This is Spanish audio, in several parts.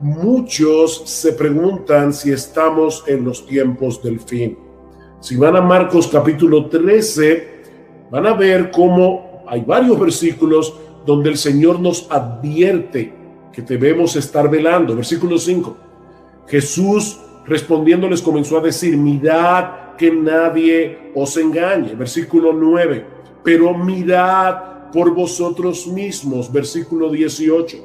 Muchos se preguntan si estamos en los tiempos del fin. Si van a Marcos capítulo 13, van a ver cómo hay varios versículos donde el Señor nos advierte que debemos estar velando. Versículo 5. Jesús respondiendo les comenzó a decir: mirad que nadie os engañe. Versículo 9. Pero mirad por vosotros mismos. Versículo 18.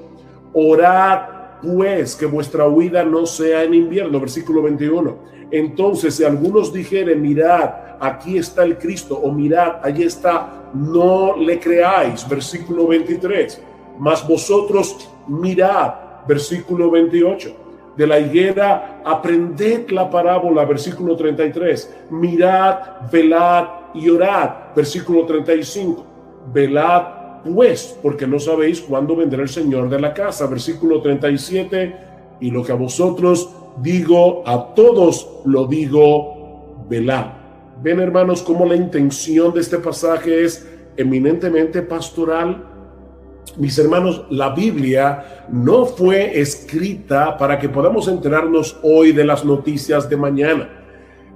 Orad pues que vuestra huida no sea en invierno. Versículo 21. Entonces si algunos dijeren: mirad, aquí está el Cristo, o mirad, allí está, no le creáis. Versículo 23. Mas vosotros mirad. Versículo 28. De la higuera aprended la parábola. Versículo 33. Mirad, velad y orad. Versículo 35. Velad pues, porque no sabéis cuándo vendrá el Señor de la casa. Versículo 37. Y lo que a vosotros digo, a todos lo digo, velad. Ven, hermanos, cómo la intención de este pasaje es eminentemente pastoral. Mis hermanos, la Biblia no fue escrita para que podamos enterarnos hoy de las noticias de mañana.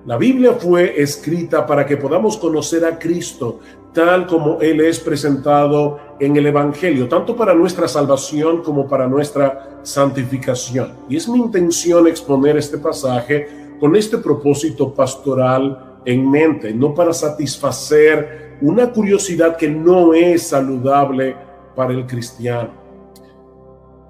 La Biblia fue escrita para que podamos conocer a Cristo tal como Él es presentado en el Evangelio, tanto para nuestra salvación como para nuestra santificación. Y es mi intención exponer este pasaje con este propósito pastoral en mente, no para satisfacer una curiosidad que no es saludable para el cristiano.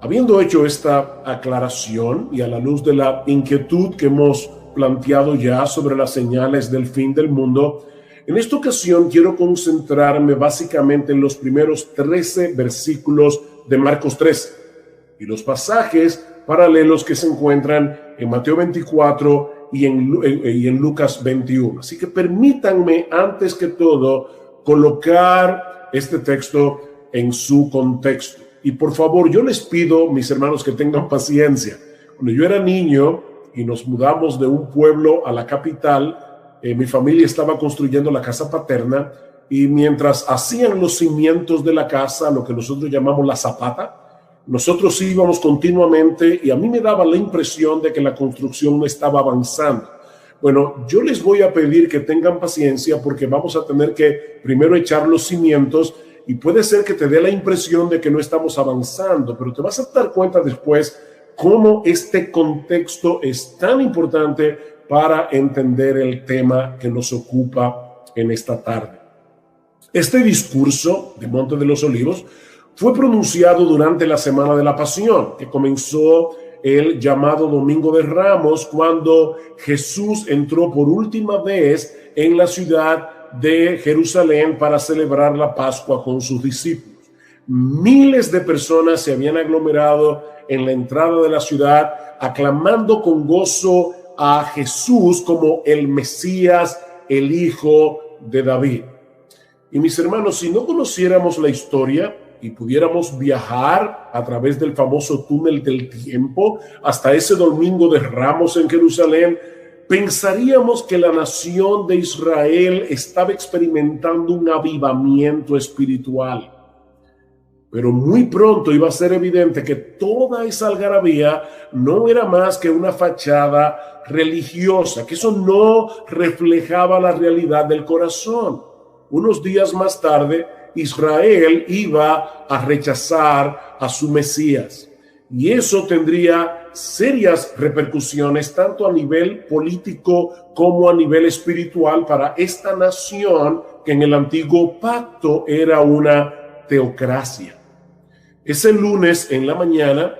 Habiendo hecho esta aclaración y a la luz de la inquietud que hemos planteado ya sobre las señales del fin del mundo, en esta ocasión quiero concentrarme básicamente en los primeros 13 versículos de Marcos 13 y los pasajes paralelos que se encuentran en Mateo 24 y en Lucas 21. Así que permítanme, antes que todo, colocar este texto en su contexto. Y por favor, yo les pido, mis hermanos, que tengan paciencia. Cuando yo era niño y nos mudamos de un pueblo a la capital, mi familia estaba construyendo la casa paterna, y mientras hacían los cimientos de la casa, lo que nosotros llamamos la zapata, nosotros íbamos continuamente y a mí me daba la impresión de que la construcción no estaba avanzando. Bueno, yo les voy a pedir que tengan paciencia porque vamos a tener que primero echar los cimientos y puede ser que te dé la impresión de que no estamos avanzando, pero te vas a dar cuenta después cómo este contexto es tan importante para entender el tema que nos ocupa en esta tarde. Este discurso de Monte de los Olivos fue pronunciado durante la Semana de la Pasión, que comenzó el llamado Domingo de Ramos, cuando Jesús entró por última vez en la ciudad de Jerusalén para celebrar la Pascua con sus discípulos. Miles de personas se habían aglomerado en la entrada de la ciudad, aclamando con gozo a Jesús como el Mesías, el Hijo de David. Y mis hermanos, si no conociéramos la historia y pudiéramos viajar a través del famoso túnel del tiempo hasta ese Domingo de Ramos en Jerusalén, pensaríamos que la nación de Israel estaba experimentando un avivamiento espiritual. Pero muy pronto iba a ser evidente que toda esa algarabía no era más que una fachada religiosa, que eso no reflejaba la realidad del corazón. Unos días más tarde, Israel iba a rechazar a su Mesías. Y eso tendría serias repercusiones tanto a nivel político como a nivel espiritual para esta nación que en el antiguo pacto era una teocracia. Ese lunes en la mañana,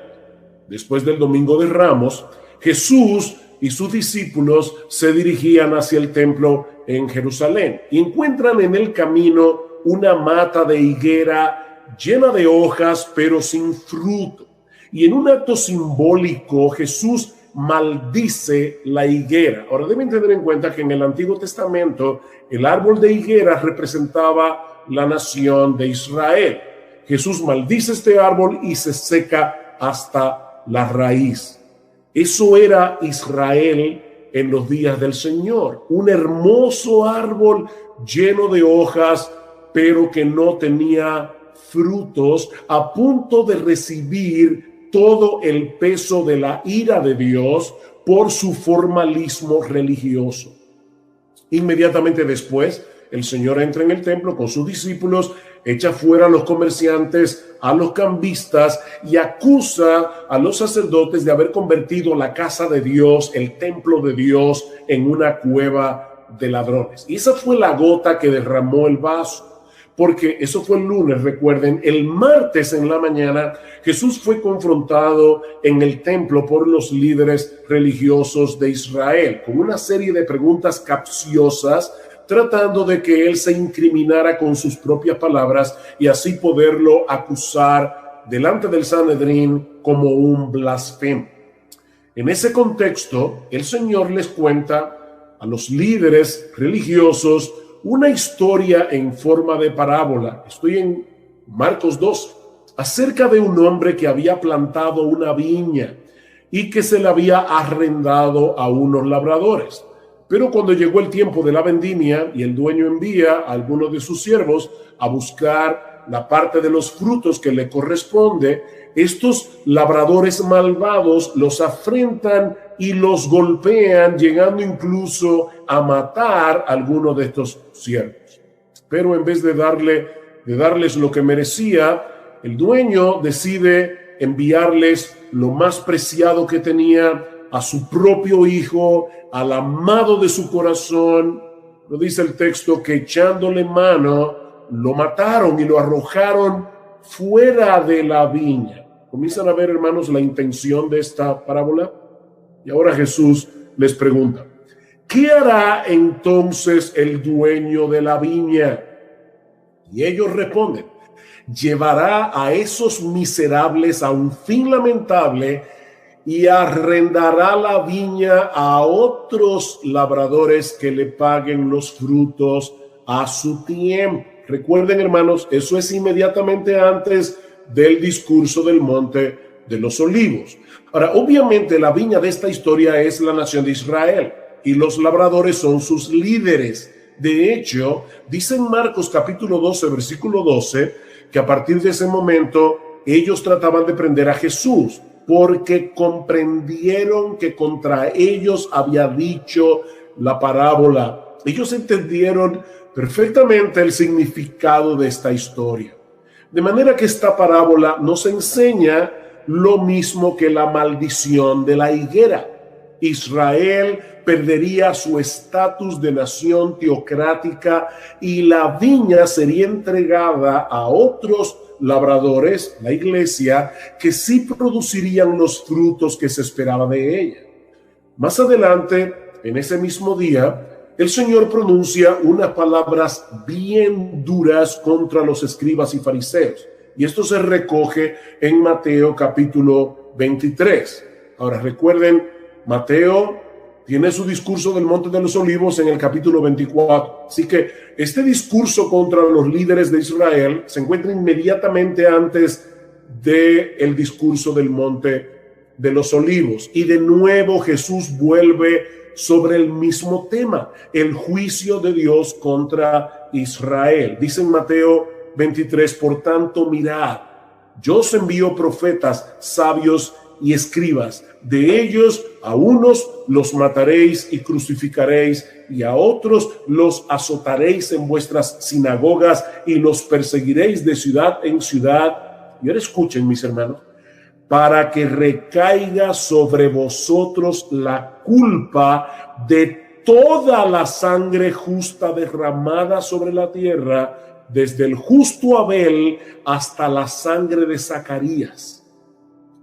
después del Domingo de Ramos, Jesús y sus discípulos se dirigían hacia el templo en Jerusalén y encuentran en el camino una mata de higuera llena de hojas pero sin fruto. Y en un acto simbólico, Jesús maldice la higuera. Ahora deben tener en cuenta que en el Antiguo Testamento el árbol de higuera representaba la nación de Israel. Jesús maldice este árbol y se seca hasta la raíz. Eso era Israel en los días del Señor. Un hermoso árbol lleno de hojas, pero que no tenía frutos, a punto de recibir todo el peso de la ira de Dios por su formalismo religioso. Inmediatamente después, el Señor entra en el templo con sus discípulos, echa fuera a los comerciantes, a los cambistas y acusa a los sacerdotes de haber convertido la casa de Dios, el templo de Dios, en una cueva de ladrones. Y esa fue la gota que derramó el vaso. Porque eso fue el lunes, recuerden, el martes en la mañana Jesús fue confrontado en el templo por los líderes religiosos de Israel con una serie de preguntas capciosas tratando de que él se incriminara con sus propias palabras y así poderlo acusar delante del Sanedrín como un blasfemo. En ese contexto, el Señor les cuenta a los líderes religiosos una historia en forma de parábola. Estoy en Marcos 12, acerca de un hombre que había plantado una viña y que se le había arrendado a unos labradores. Pero cuando llegó el tiempo de la vendimia y el dueño envía a algunos de sus siervos a buscar la parte de los frutos que le corresponde, estos labradores malvados los afrentan y los golpean, llegando incluso a matar a algunos de estos siervos. Pero en vez de darles lo que merecía, el dueño decide enviarles lo más preciado que tenía, a su propio hijo, al amado de su corazón. Lo dice el texto que echándole mano lo mataron y lo arrojaron fuera de la viña. Comienzan a ver, hermanos, la intención de esta parábola. Y ahora Jesús les pregunta: ¿qué hará entonces el dueño de la viña? Y ellos responden: llevará a esos miserables a un fin lamentable y arrendará la viña a otros labradores que le paguen los frutos a su tiempo. Recuerden, hermanos, eso es inmediatamente antes del discurso del Monte de los Olivos. Ahora, obviamente la viña de esta historia es la nación de Israel y los labradores son sus líderes. De hecho, dice en Marcos capítulo 12, versículo 12, que a partir de ese momento ellos trataban de prender a Jesús porque comprendieron que contra ellos había dicho la parábola. Ellos entendieron perfectamente el significado de esta historia. De manera que esta parábola nos enseña lo mismo que la maldición de la higuera. Israel perdería su estatus de nación teocrática y la viña sería entregada a otros labradores, la iglesia, que sí producirían los frutos que se esperaba de ella. Más adelante, en ese mismo día, el Señor pronuncia unas palabras bien duras contra los escribas y fariseos. Y esto se recoge en Mateo capítulo 23. Ahora recuerden, Mateo tiene su discurso del Monte de los Olivos en el capítulo 24. Así que este discurso contra los líderes de Israel se encuentra inmediatamente antes del discurso del Monte de los Olivos. Y de nuevo Jesús vuelve sobre el mismo tema, el juicio de Dios contra Israel. Dice en Mateo 23, por tanto, mirad, yo os envío profetas, sabios y escribas. De ellos a unos los mataréis y crucificaréis, y a otros los azotaréis en vuestras sinagogas y los perseguiréis de ciudad en ciudad. Y ahora escuchen, mis hermanos, para que recaiga sobre vosotros la culpa de toda la sangre justa derramada sobre la tierra, desde el justo Abel hasta la sangre de Zacarías,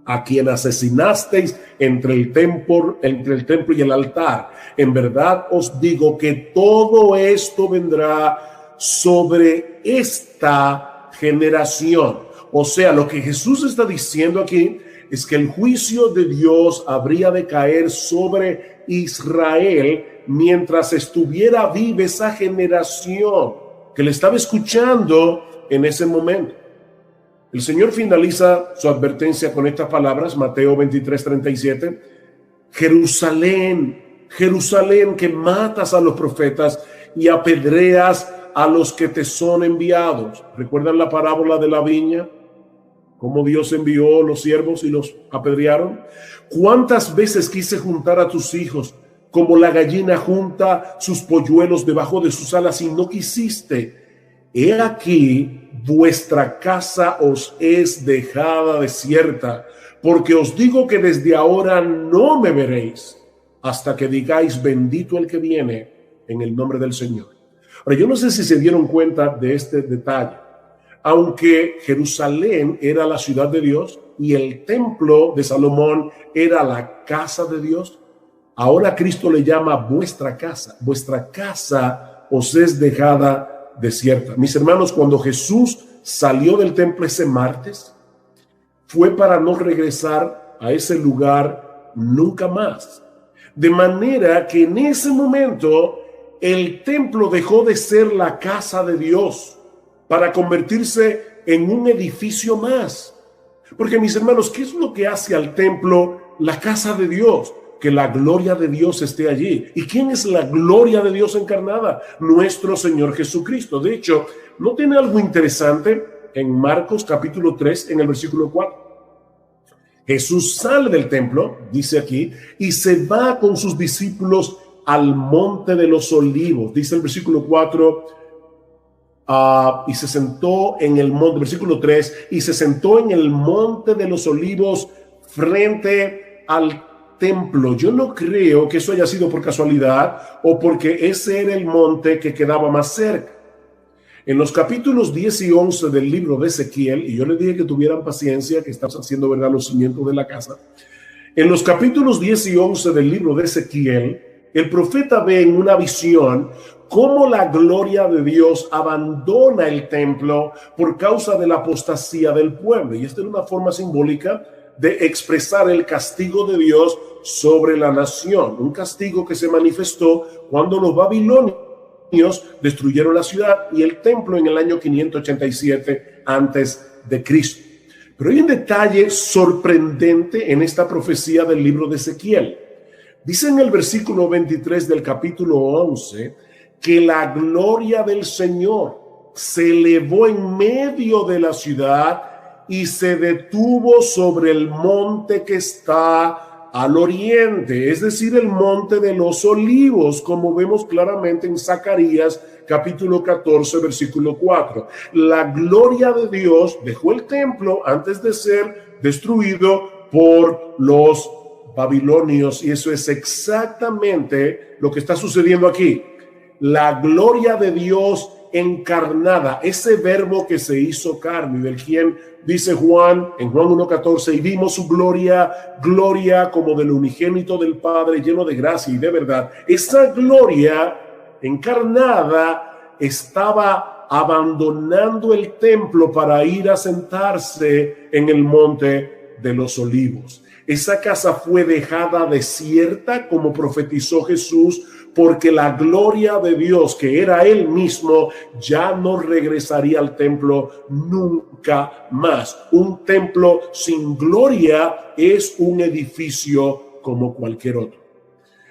a quien asesinasteis entre el templo y el altar. En verdad os digo que todo esto vendrá sobre esta generación. O sea, lo que Jesús está diciendo aquí es que el juicio de Dios habría de caer sobre Israel mientras estuviera viva esa generación que le estaba escuchando en ese momento. El Señor finaliza su advertencia con estas palabras, Mateo 23:37. Jerusalén, Jerusalén, que matas a los profetas y apedreas a los que te son enviados. ¿Recuerdan la parábola de la viña? cómo Dios envió los siervos y los apedrearon? ¿Cuántas veces quise juntar a tus hijos como la gallina junta sus polluelos debajo de sus alas y no quisiste? He aquí, vuestra casa os es dejada desierta, porque os digo que desde ahora no me veréis hasta que digáis bendito el que viene en el nombre del Señor. Ahora, yo no sé si se dieron cuenta de este detalle. Aunque Jerusalén era la ciudad de Dios y el templo de Salomón era la casa de Dios, ahora Cristo le llama vuestra casa. Vuestra casa os es dejada desierta. Mis hermanos, cuando Jesús salió del templo ese martes, fue para no regresar a ese lugar nunca más. De manera que en ese momento el templo dejó de ser la casa de Dios para convertirse en un edificio más. Porque, mis hermanos, ¿qué es lo que hace al templo la casa de Dios? Que la gloria de Dios esté allí. ¿Y quién es la gloria de Dios encarnada? Nuestro Señor Jesucristo. De hecho, ¿no tiene algo interesante en Marcos capítulo 3, en el versículo 4? Jesús sale del templo, dice aquí, y se va con sus discípulos al monte de los olivos. Dice el versículo 4, y se sentó en el monte, versículo 3, y se sentó en el monte de los olivos frente al templo. Yo no creo que eso haya sido por casualidad o porque ese era el monte que quedaba más cerca. En los capítulos 10 y 11 del libro de Ezequiel, y yo les dije que tuvieran paciencia, que estamos haciendo verdad los cimientos de la casa. En los capítulos 10 y 11 del libro de Ezequiel, el profeta ve en una visión cómo la gloria de Dios abandona el templo por causa de la apostasía del pueblo. Y esta es una forma simbólica de expresar el castigo de Dios sobre la nación. Un castigo que se manifestó cuando los babilonios destruyeron la ciudad y el templo en el año 587 antes de Cristo. Pero hay un detalle sorprendente en esta profecía del libro de Ezequiel. Dice en el versículo 23 del capítulo 11 que la gloria del Señor se elevó en medio de la ciudad y se detuvo sobre el monte que está al oriente, es decir, el monte de los olivos, como vemos claramente en Zacarías capítulo 14, versículo 4. La gloria de Dios dejó el templo antes de ser destruido por los babilonios, y eso es exactamente lo que está sucediendo aquí. La gloria de Dios encarnada, ese verbo que se hizo carne, del quien dice Juan en Juan 1:14, y vimos su gloria, gloria como del unigénito del Padre, lleno de gracia y de verdad. Esa gloria encarnada estaba abandonando el templo para ir a sentarse en el monte de los olivos. Esa casa fue dejada desierta, como profetizó Jesús, porque la gloria de Dios, que era Él mismo, ya no regresaría al templo nunca más. Un templo sin gloria es un edificio como cualquier otro.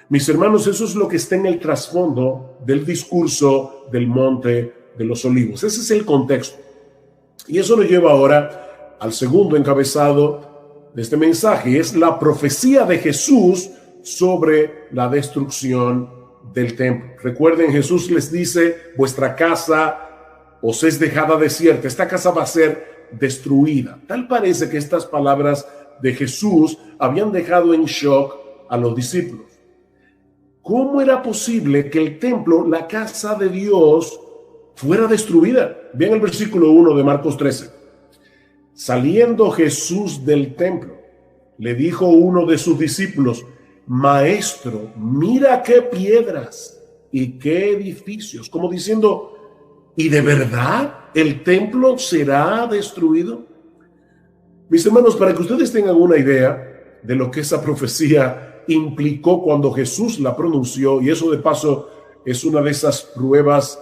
Mis hermanos, eso es lo que está en el trasfondo del discurso del Monte de los Olivos. Ese es el contexto. Y eso nos lleva ahora al segundo encabezado de este mensaje. Es la profecía de Jesús sobre la destrucción del templo. Recuerden, Jesús les dice, vuestra casa os es dejada desierta. Esta casa va a ser destruida. Tal parece que estas palabras de Jesús habían dejado en shock a los discípulos. ¿Cómo era posible que el templo, la casa de Dios, fuera destruida? Vean el versículo 1 de Marcos 13. Saliendo Jesús del templo, le dijo uno de sus discípulos, Maestro, mira qué piedras y qué edificios. Como diciendo, ¿y de verdad el templo será destruido? Mis hermanos, para que ustedes tengan una idea de lo que esa profecía implicó cuando Jesús la pronunció, y eso de paso es una de esas pruebas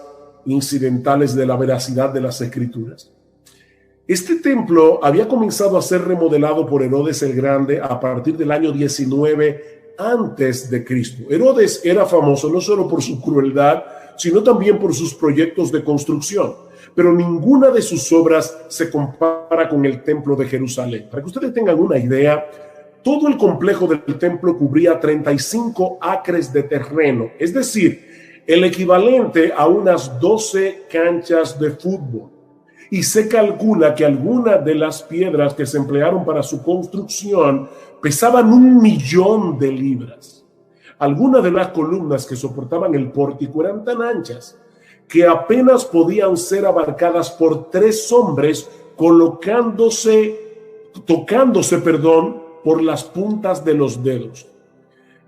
incidentales de la veracidad de las Escrituras. Este templo había comenzado a ser remodelado por Herodes el Grande a partir del año 19 antes de Cristo. Herodes era famoso no solo por su crueldad, sino también por sus proyectos de construcción. pero ninguna de sus obras se compara con el templo de Jerusalén. Para que ustedes tengan una idea, todo el complejo del templo cubría 35 acres de terreno, es decir, el equivalente a unas 12 canchas de fútbol. Y se calcula que algunas de las piedras que se emplearon para su construcción pesaban 1.000.000 de libras. Algunas de las columnas que soportaban el pórtico eran tan anchas que apenas podían ser abarcadas por 3 hombres tocándose por las puntas de los dedos.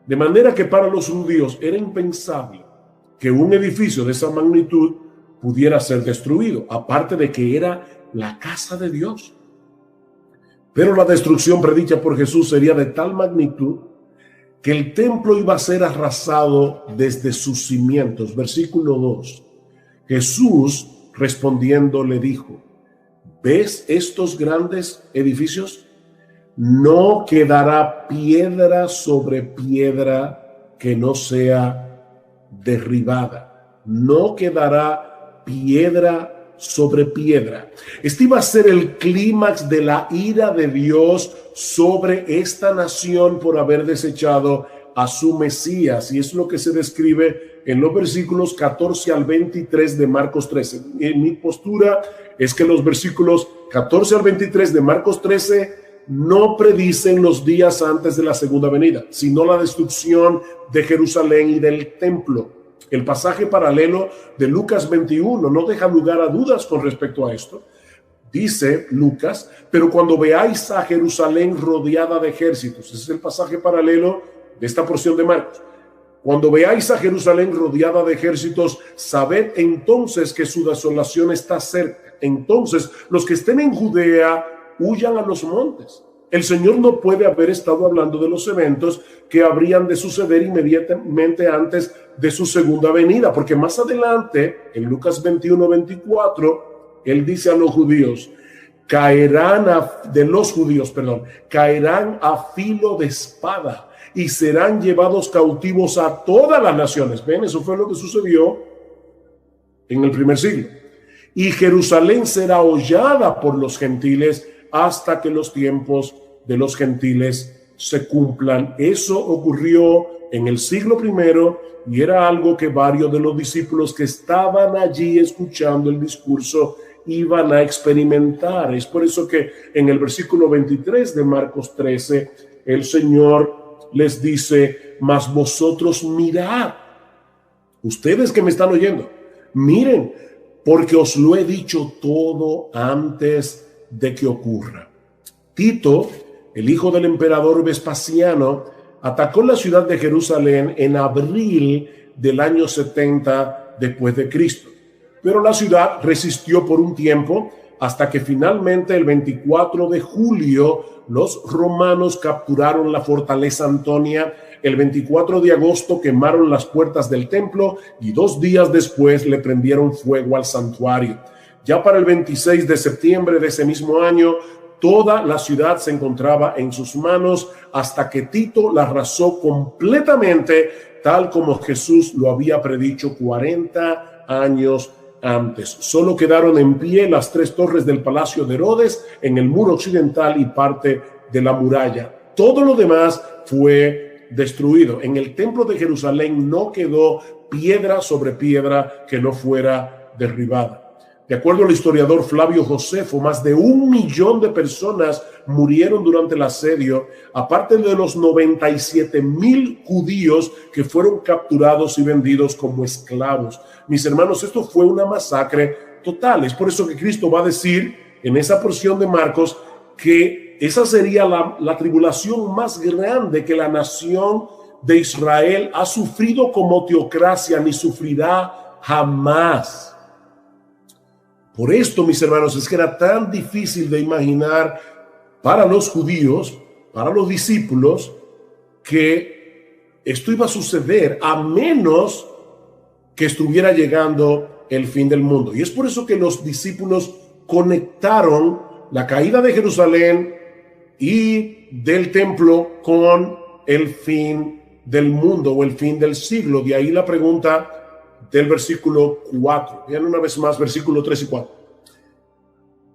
De manera que para los judíos era impensable que un edificio de esa magnitud pudiera ser destruido, aparte de que era la casa de Dios. Pero la destrucción predicha por Jesús sería de tal magnitud que el templo iba a ser arrasado desde sus cimientos. Versículo 2. Jesús respondiendo le dijo: ¿ves estos grandes edificios? No quedará piedra sobre piedra que no sea derribada. No quedará piedra sobre piedra. Este iba a ser el clímax de la ira de Dios sobre esta nación por haber desechado a su Mesías, y es lo que se describe en los versículos 14 al 23 de Marcos 13. Mi postura es que los versículos 14 al 23 de Marcos 13 no predicen los días antes de la segunda venida, sino la destrucción de Jerusalén y del templo. El pasaje paralelo de Lucas 21 no deja lugar a dudas con respecto a esto. Dice Lucas: pero cuando veáis a Jerusalén rodeada de ejércitos, ese es el pasaje paralelo de esta porción de Marcos. Cuando veáis a Jerusalén rodeada de ejércitos, sabed entonces que su desolación está cerca. Entonces los que estén en Judea huyan a los montes. El Señor no puede haber estado hablando de los eventos que habrían de suceder inmediatamente antes de su segunda venida, porque más adelante, en Lucas 21-24, Él dice a los judíos: caerán a filo de espada y serán llevados cautivos a todas las naciones. Ven, eso fue lo que sucedió en el primer siglo. Y Jerusalén será hollada por los gentiles hasta que los tiempos de los gentiles se cumplan. Eso ocurrió en el siglo primero y era algo que varios de los discípulos que estaban allí escuchando el discurso iban a experimentar. Es por eso que en el versículo 23 de Marcos 13 el Señor les dice: mas vosotros mirad, ustedes que me están oyendo, miren, porque os lo he dicho todo antes de que ocurra. Tito, el hijo del emperador Vespasiano, atacó la ciudad de Jerusalén en abril del año 70 después de Cristo. Pero la ciudad resistió por un tiempo hasta que finalmente el 24 de julio los romanos capturaron la fortaleza Antonia. El 24 de agosto quemaron las puertas del templo y 2 días después le prendieron fuego al santuario. Ya para el 26 de septiembre de ese mismo año, toda la ciudad se encontraba en sus manos hasta que Tito la arrasó completamente, tal como Jesús lo había predicho 40 años antes. Solo quedaron en pie las 3 torres del palacio de Herodes en el muro occidental y parte de la muralla. Todo lo demás fue destruido. En el templo de Jerusalén no quedó piedra sobre piedra que no fuera derribada. De acuerdo al historiador Flavio Josefo, más de 1.000.000 de personas murieron durante el asedio, aparte de los 97.000 judíos que fueron capturados y vendidos como esclavos. Mis hermanos, esto fue una masacre total. Es por eso que Cristo va a decir en esa porción de Marcos que esa sería la tribulación más grande que la nación de Israel ha sufrido como teocracia, ni sufrirá jamás. Por esto, mis hermanos, es que era tan difícil de imaginar para los judíos, para los discípulos, que esto iba a suceder a menos que estuviera llegando el fin del mundo. Y es por eso que los discípulos conectaron la caída de Jerusalén y del templo con el fin del mundo o el fin del siglo. De ahí la pregunta: del versículo 4. Vean una vez más, versículo 3 y 4.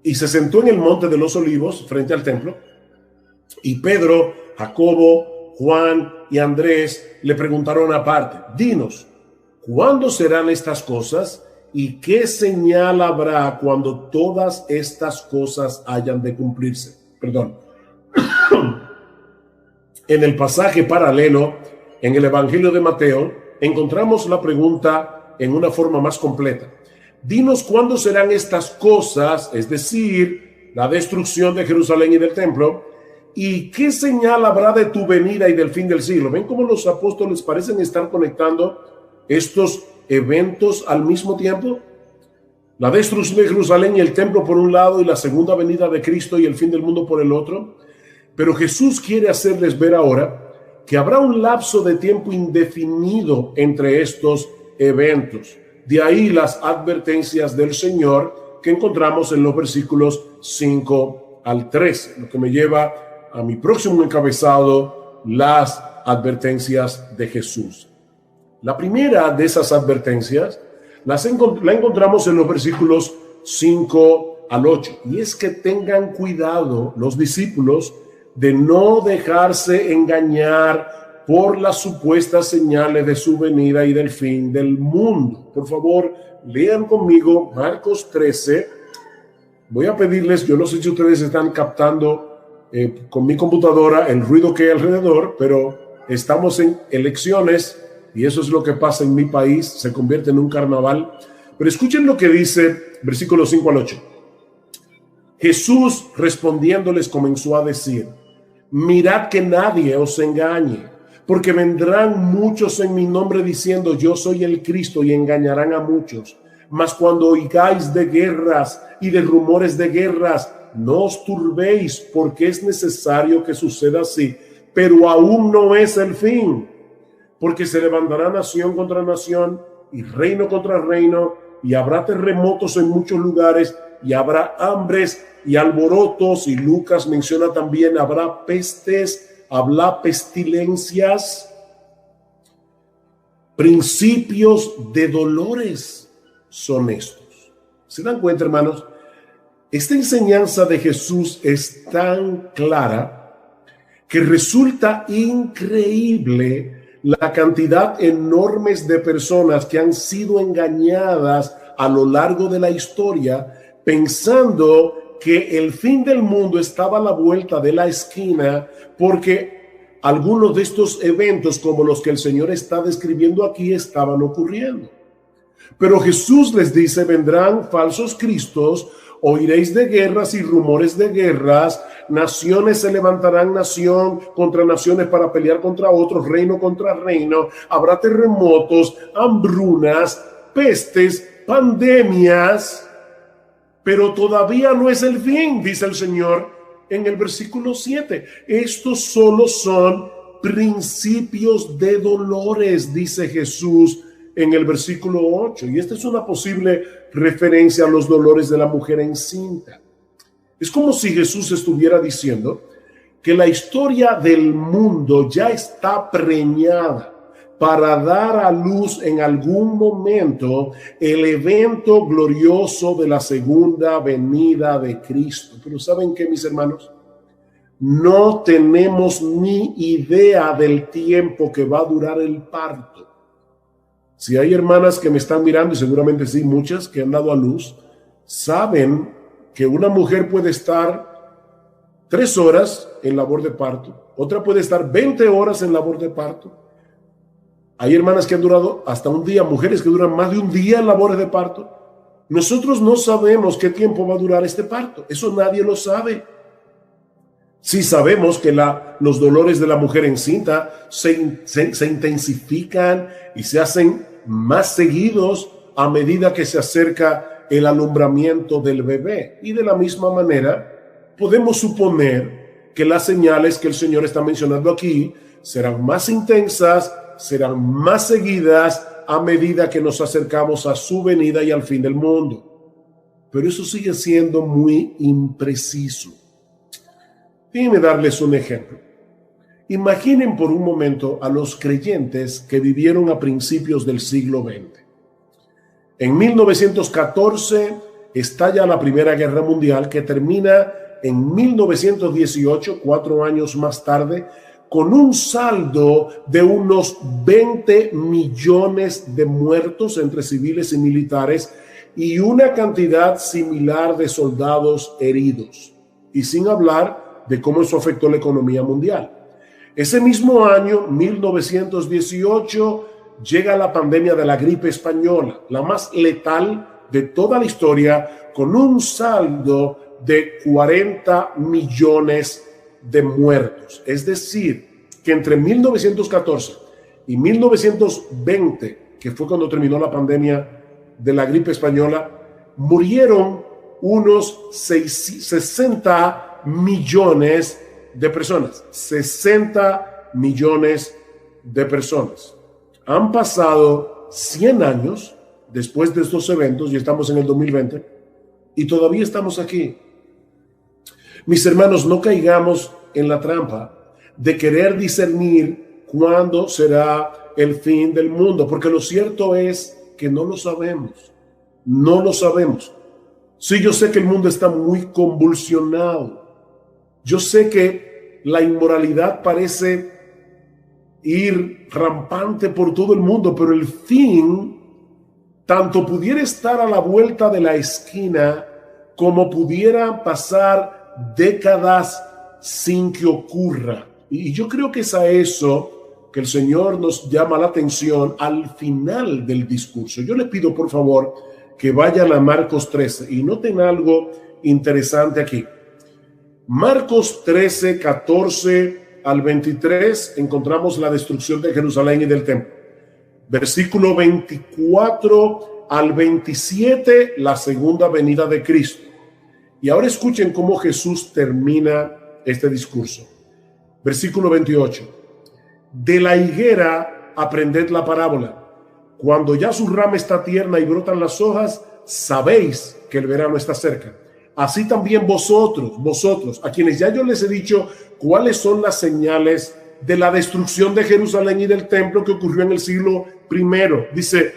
Y se sentó en el monte de los olivos frente al templo, y Pedro, Jacobo, Juan y Andrés le preguntaron aparte: dinos, ¿cuándo serán estas cosas? ¿Y qué señal habrá cuando todas estas cosas hayan de cumplirse? Perdón. En el pasaje paralelo, en el Evangelio de Mateo, encontramos la pregunta en una forma más completa. Dinos cuándo serán estas cosas, es decir, la destrucción de Jerusalén y del templo, y qué señal habrá de tu venida y del fin del siglo. ¿Ven cómo los apóstoles parecen estar conectando estos eventos al mismo tiempo? La destrucción de Jerusalén y el templo por un lado, y la segunda venida de Cristo y el fin del mundo por el otro. Pero Jesús quiere hacerles ver ahora que habrá un lapso de tiempo indefinido entre estos eventos. De ahí las advertencias del Señor que encontramos en los versículos 5 al 13, lo que me lleva a mi próximo encabezado, las advertencias de Jesús. La primera de esas advertencias la encontramos en los versículos 5 al 8, y es que tengan cuidado los discípulos de no dejarse engañar por las supuestas señales de su venida y del fin del mundo. Por favor, lean conmigo Marcos 13. Voy a pedirles, yo no sé si ustedes están captando con mi computadora el ruido que hay alrededor, pero estamos en elecciones y eso es lo que pasa en mi país, se convierte en un carnaval. Pero escuchen lo que dice versículos 5 al 8. Jesús respondiéndoles comenzó a decir: mirad que nadie os engañe, porque vendrán muchos en mi nombre diciendo yo soy el Cristo, y engañarán a muchos. Mas cuando oigáis de guerras y de rumores de guerras, no os turbéis, porque es necesario que suceda así, pero aún no es el fin. Porque se levantará nación contra nación y reino contra reino, y habrá terremotos en muchos lugares, y habrá hambres y alborotos, y Lucas menciona también habrá pestes, habrá pestilencias, principios de dolores son estos. ¿Se dan cuenta, hermanos? Esta enseñanza de Jesús es tan clara que resulta increíble la cantidad enorme de personas que han sido engañadas a lo largo de la historia, pensando que el fin del mundo estaba a la vuelta de la esquina, porque algunos de estos eventos, como los que el Señor está describiendo aquí, estaban ocurriendo. Pero Jesús les dice: vendrán falsos cristos, oiréis de guerras y rumores de guerras, naciones se levantarán nación contra naciones para pelear contra otros, reino contra reino, habrá terremotos, hambrunas, pestes, pandemias, pero todavía no es el fin, dice el Señor en el versículo 7. Estos solo son principios de dolores, dice Jesús en el versículo 8, y esta es una posible referencia a los dolores de la mujer encinta. Es como si Jesús estuviera diciendo que la historia del mundo ya está preñada para dar a luz en algún momento el evento glorioso de la segunda venida de Cristo. Pero ¿saben qué, mis hermanos? No tenemos ni idea del tiempo que va a durar el parto. Si hay hermanas que me están mirando, y seguramente sí, muchas que han dado a luz, saben que una mujer puede estar 3 horas en labor de parto, otra puede estar 20 horas en labor de parto. Hay hermanas que han durado hasta un día, mujeres que duran más de un día en labores de parto. Nosotros no sabemos qué tiempo va a durar este parto, eso nadie lo sabe. Sí sabemos que los dolores de la mujer encinta se intensifican y se hacen más seguidos a medida que se acerca el alumbramiento del bebé. Y de la misma manera, podemos suponer que las señales que el Señor está mencionando aquí serán más intensas, serán más seguidas a medida que nos acercamos a su venida y al fin del mundo. Pero eso sigue siendo muy impreciso. Déjenme darles un ejemplo. Imaginen por un momento a los creyentes que vivieron a principios del siglo XX. En 1914 estalla la Primera Guerra Mundial, que termina en 1918, 4 años más tarde, con un saldo de unos 20 millones de muertos entre civiles y militares y una cantidad similar de soldados heridos. Y sin hablar de cómo eso afectó la economía mundial. Ese mismo año, 1918, llega la pandemia de la gripe española, la más letal de toda la historia, con un saldo de 40 millones de muertos. Es decir, que entre 1914 y 1920, que fue cuando terminó la pandemia de la gripe española, murieron unos 60 millones de personas. 60 millones de personas. Han pasado 100 años después de estos eventos y estamos en el 2020 y todavía estamos aquí. Mis hermanos, no caigamos en la trampa de querer discernir cuándo será el fin del mundo, porque lo cierto es que no lo sabemos. No lo sabemos. Sí, yo sé que el mundo está muy convulsionado. Yo sé que la inmoralidad parece ir rampante por todo el mundo, pero el fin tanto pudiera estar a la vuelta de la esquina como pudiera pasar décadas sin que ocurra. Y yo creo que es a eso que el Señor nos llama la atención al final del discurso. Yo le pido por favor que vayan a Marcos 13 y noten algo interesante aquí. Marcos 13, 14 al 23 encontramos la destrucción de Jerusalén y del templo. Versículo 24 al 27, la segunda venida de Cristo. Y ahora escuchen cómo Jesús termina este discurso. Versículo 28. De la higuera aprended la parábola. Cuando ya su rama está tierna y brotan las hojas, sabéis que el verano está cerca. Así también vosotros, a quienes ya yo les he dicho cuáles son las señales de la destrucción de Jerusalén y del templo que ocurrió en el siglo I. Dice,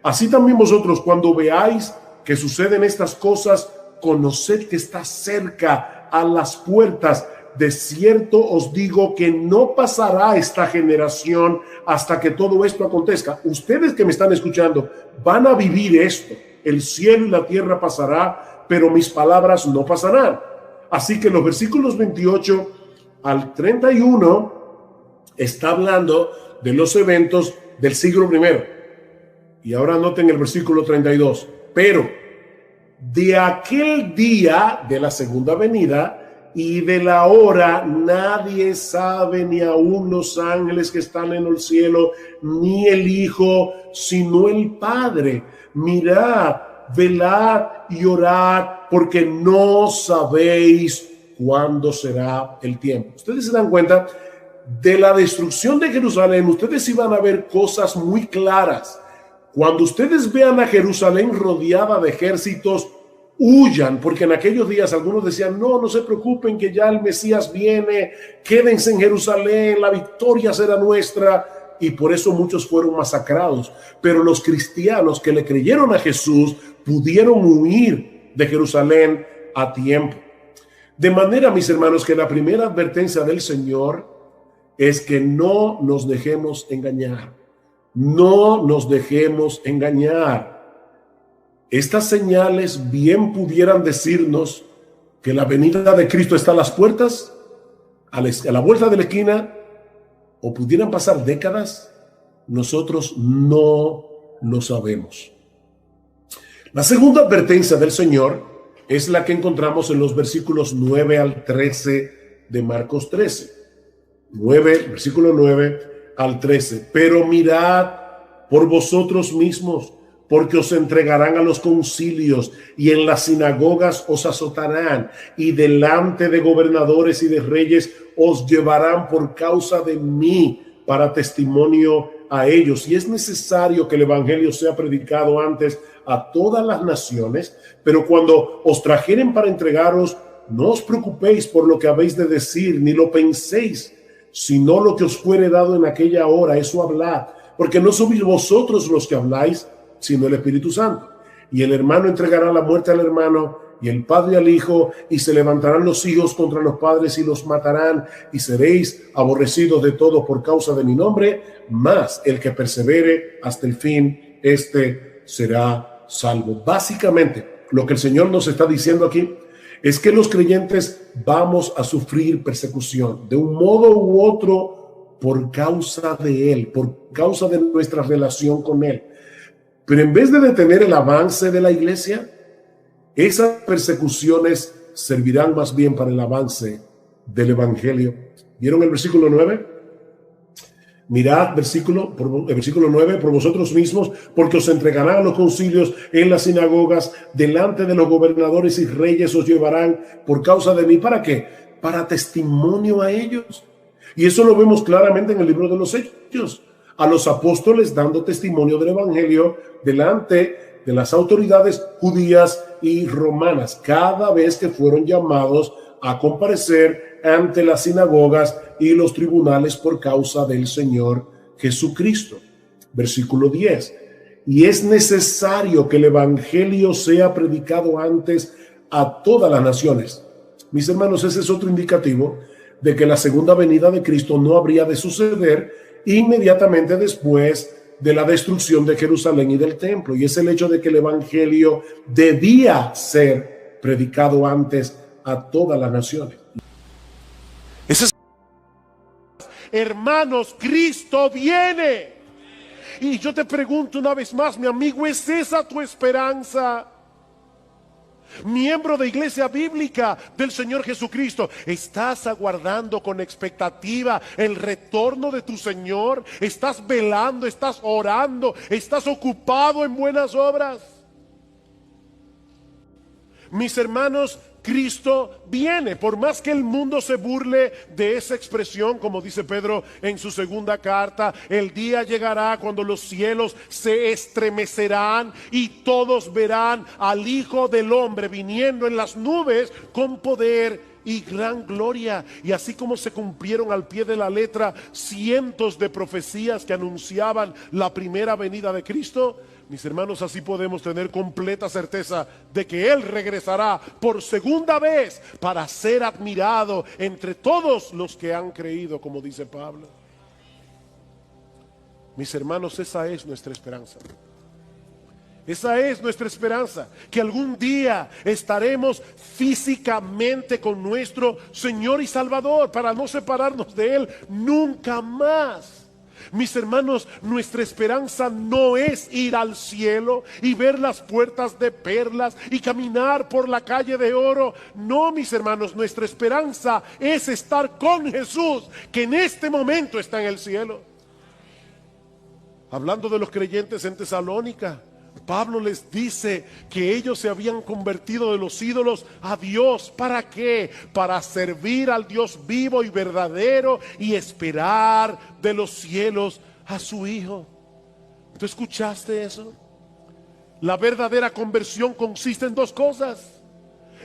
así también vosotros, cuando veáis que suceden estas cosas, conoced que está cerca, a las puertas. De cierto os digo que no pasará esta generación hasta que todo esto acontezca. Ustedes que me están escuchando van a vivir esto. El cielo y la tierra pasará, pero mis palabras no pasarán. Así que los versículos 28 al 31 está hablando de los eventos del siglo I. Y ahora noten el versículo 32. Pero de aquel día de la segunda venida y de la hora nadie sabe, ni aun los ángeles que están en el cielo, ni el Hijo, sino el Padre. Mirad, velad y orad, porque no sabéis cuándo será el tiempo. Ustedes se dan cuenta, de la destrucción de Jerusalén, ustedes iban a ver cosas muy claras. Cuando ustedes vean a Jerusalén rodeada de ejércitos, huyan, porque en aquellos días algunos decían, no se preocupen que ya el Mesías viene, quédense en Jerusalén, la victoria será nuestra, y por eso muchos fueron masacrados. Pero los cristianos que le creyeron a Jesús pudieron huir de Jerusalén a tiempo. De manera, mis hermanos, que la primera advertencia del Señor es que no nos dejemos engañar. No nos dejemos engañar. Estas señales bien pudieran decirnos que la venida de Cristo está a las puertas, a la vuelta de la esquina, o pudieran pasar décadas. Nosotros no lo sabemos. La segunda advertencia del Señor es la que encontramos en los versículos 9 al 13 de Marcos 13. Versículo 9 al 13. Pero mirad por vosotros mismos, porque os entregarán a los concilios y en las sinagogas os azotarán y delante de gobernadores y de reyes os llevarán por causa de mí para testimonio a ellos. Y es necesario que el evangelio sea predicado antes a todas las naciones, pero cuando os trajeren para entregaros, no os preocupéis por lo que habéis de decir, ni lo penséis, sino lo que os fuere dado en aquella hora, eso hablad, porque no sois vosotros los que habláis, sino el Espíritu Santo. Y el hermano entregará la muerte al hermano, y el padre al hijo, y se levantarán los hijos contra los padres y los matarán, y seréis aborrecidos de todos por causa de mi nombre, mas el que persevere hasta el fin, este será salvo. Básicamente, lo que el Señor nos está diciendo aquí es que los creyentes vamos a sufrir persecución de un modo u otro por causa de Él, por causa de nuestra relación con Él. Pero en vez de detener el avance de la iglesia, esas persecuciones servirán más bien para el avance del evangelio. ¿Vieron el versículo 9? Mirad, versículo 9, por vosotros mismos, porque os entregarán a los concilios en las sinagogas, delante de los gobernadores y reyes os llevarán por causa de mí. ¿Para qué? Para testimonio a ellos. Y eso lo vemos claramente en el libro de los Hechos. A los apóstoles dando testimonio del evangelio delante de las autoridades judías y romanas, cada vez que fueron llamados a comparecer ante las sinagogas y los tribunales por causa del Señor Jesucristo. Versículo 10. Y es necesario que el evangelio sea predicado antes a todas las naciones. Mis hermanos, ese es otro indicativo de que la segunda venida de Cristo no habría de suceder inmediatamente después de la destrucción de Jerusalén y del templo, y es el hecho de que el evangelio debía ser predicado antes a todas las naciones. Hermanos, Cristo viene. Y yo te pregunto una vez más, mi amigo, ¿es esa tu esperanza? Miembro de Iglesia Bíblica del Señor Jesucristo, ¿estás aguardando con expectativa el retorno de tu Señor? ¿Estás velando, estás orando, estás ocupado en buenas obras? Mis hermanos, Cristo viene. Por más que el mundo se burle de esa expresión, como dice Pedro en su segunda carta, el día llegará cuando los cielos se estremecerán y todos verán al Hijo del Hombre viniendo en las nubes con poder y gran gloria. Y así como se cumplieron al pie de la letra cientos de profecías que anunciaban la primera venida de Cristo, mis hermanos, así podemos tener completa certeza de que Él regresará por segunda vez para ser admirado entre todos los que han creído, como dice Pablo. Mis hermanos, esa es nuestra esperanza. Esa es nuestra esperanza, que algún día estaremos físicamente con nuestro Señor y Salvador para no separarnos de Él nunca más. Mis hermanos, nuestra esperanza no es ir al cielo y ver las puertas de perlas y caminar por la calle de oro. No, mis hermanos, nuestra esperanza es estar con Jesús, que en este momento está en el cielo. Hablando de los creyentes en Tesalónica, Pablo les dice que ellos se habían convertido de los ídolos a Dios. ¿Para qué? Para servir al Dios vivo y verdadero y esperar de los cielos a su Hijo. ¿Tú escuchaste eso? La verdadera conversión consiste en dos cosas.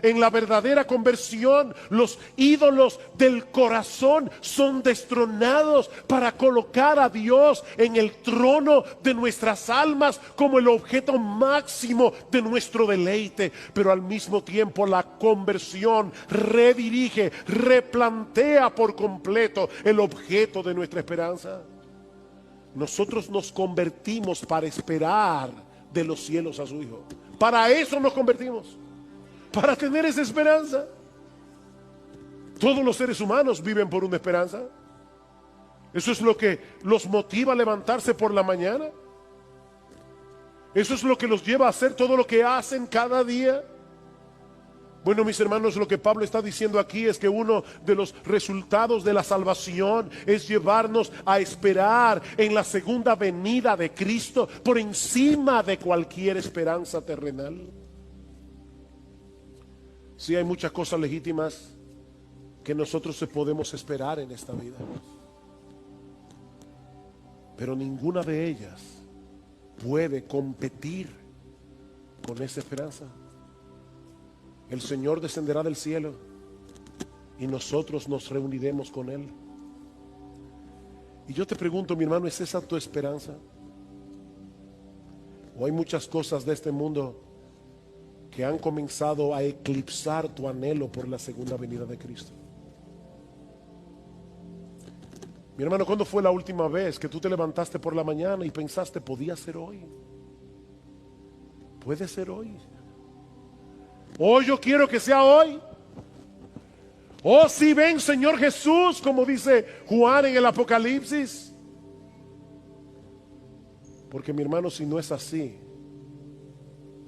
En la verdadera conversión, los ídolos del corazón son destronados para colocar a Dios en el trono de nuestras almas como el objeto máximo de nuestro deleite. Pero al mismo tiempo la conversión redirige, replantea por completo el objeto de nuestra esperanza. Nosotros nos convertimos para esperar de los cielos a su Hijo. Para eso nos convertimos. Para tener esa esperanza. Todos los seres humanos viven por una esperanza. Eso es lo que los motiva a levantarse por la mañana. Eso es lo que los lleva a hacer todo lo que hacen cada día. Bueno, mis hermanos, lo que Pablo está diciendo aquí es que uno de los resultados de la salvación es llevarnos a esperar en la segunda venida de Cristo por encima de cualquier esperanza terrenal. Sí, hay muchas cosas legítimas que nosotros podemos esperar en esta vida, pero ninguna de ellas puede competir con esa esperanza. El Señor descenderá del cielo y nosotros nos reuniremos con Él. Y yo te pregunto, mi hermano, ¿es esa tu esperanza? O hay muchas cosas de este mundo que han comenzado a eclipsar tu anhelo por la segunda venida de Cristo. Mi hermano, ¿cuándo fue la última vez que tú te levantaste por la mañana y pensaste, podía ser hoy? Puede ser hoy. Oh, yo quiero que sea hoy. Oh, si ven, Señor Jesús, como dice Juan en el Apocalipsis. Porque mi hermano, si no es así,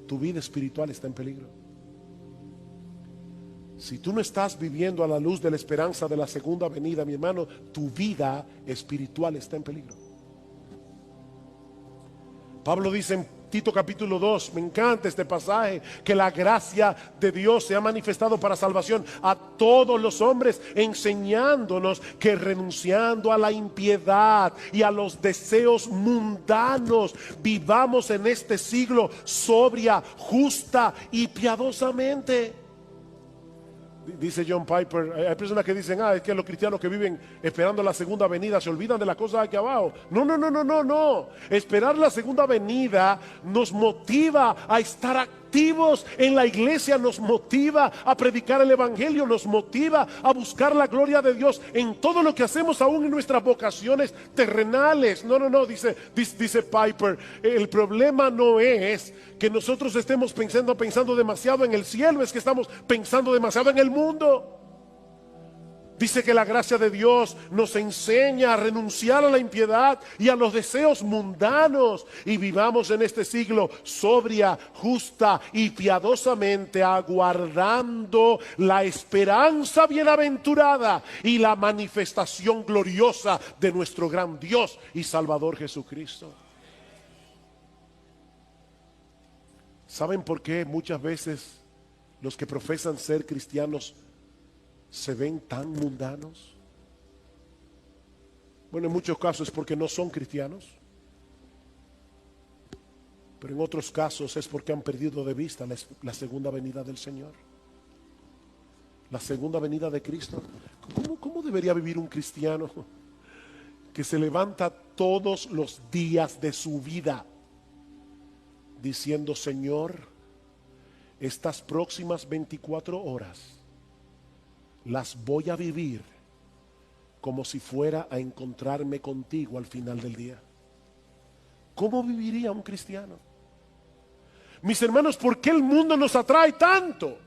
tu vida espiritual está en peligro. Si tú no estás viviendo a la luz de la esperanza de la segunda venida, mi hermano, tu vida espiritual está en peligro. Pablo dice en Tito capítulo 2, me encanta este pasaje, que la gracia de Dios se ha manifestado para salvación a todos los hombres, enseñándonos que renunciando a la impiedad y a los deseos mundanos, vivamos en este siglo sobria, justa y piadosamente. Dice John Piper, hay personas que dicen, es que los cristianos que viven esperando la segunda venida se olvidan de las cosas aquí abajo. No. Esperar la segunda venida nos motiva a estar activos en la iglesia, nos motiva a predicar el evangelio, nos motiva a buscar la gloria de Dios en todo lo que hacemos, aún en nuestras vocaciones terrenales. No, dice Piper, el problema no es que nosotros estemos pensando demasiado en el cielo, es que estamos pensando demasiado en el mundo. Dice que la gracia de Dios nos enseña a renunciar a la impiedad y a los deseos mundanos y vivamos en este siglo sobria, justa y piadosamente, aguardando la esperanza bienaventurada y la manifestación gloriosa de nuestro gran Dios y Salvador Jesucristo. ¿Saben por qué muchas veces los que profesan ser cristianos se ven tan mundanos? Bueno, en muchos casos es porque no son cristianos, pero en otros casos es porque han perdido de vista la segunda venida del Señor, la segunda venida de Cristo. ¿Cómo debería vivir un cristiano que se levanta todos los días de su vida diciendo, Señor, estas próximas 24 horas las voy a vivir como si fuera a encontrarme contigo al final del día? ¿Cómo viviría un cristiano? Mis hermanos, ¿por qué el mundo nos atrae tanto?